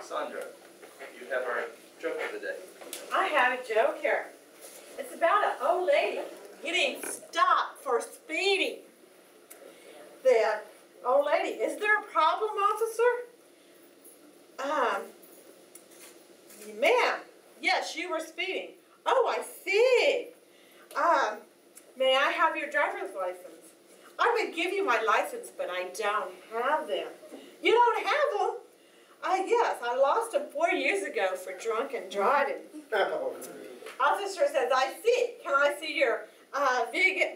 Sandra, you have our joke of the day. I have a joke here. It's about an old lady getting stopped for speeding. The old lady, is there a problem, officer? Ma'am, yes, you were speeding. Oh, I see. May I have your driver's license? I would give you my license, but I don't have them. You don't have them? Yes, I lost them 4 years ago for drunken driving. Officer says, I see. Can I see your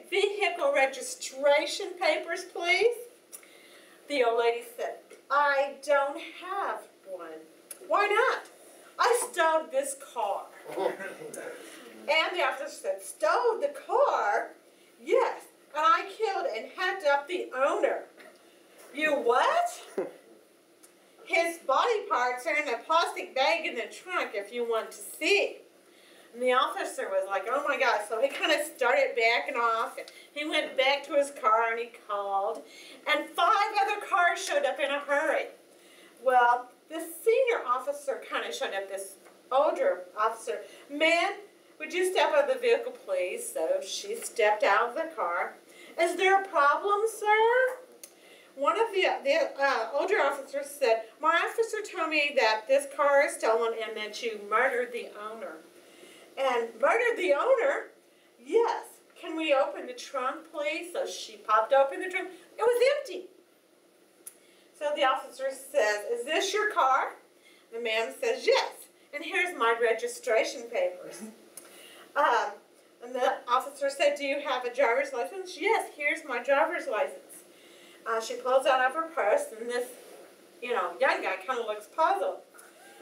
vehicle registration papers, please? The old lady said, I don't have one. Why not? I stole this car. And the officer said, stole the car? Yes, and I killed and hacked up the owner. You what? His body parts are in a plastic bag in the trunk if you want to see. And the officer was like, oh my gosh. So he kind of started backing off. And he went back to his car and he called. And 5 other cars showed up in a hurry. Well, this senior officer kind of showed up, this older officer. Man, would you step out of the vehicle, please? So she stepped out of the car. Is there a problem, sir? One of the older officers said, my officer told me that this car is stolen and that you murdered the owner. And murdered the owner? Yes. Can we open the trunk, please? So she popped open the trunk. It was empty. So the officer says, is this your car? The man says, yes. And here's my registration papers. And the officer said, do you have a driver's license? Yes, here's my driver's license. She pulls out of her purse, and this, young guy kind of looks puzzled.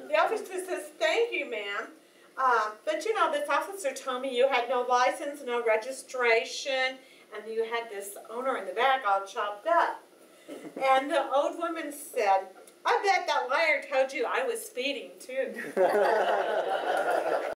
The officer says, thank you, ma'am. But, this officer told me you had no license, no registration, and you had this owner in the back all chopped up. And the old woman said, I bet that liar told you I was speeding, too.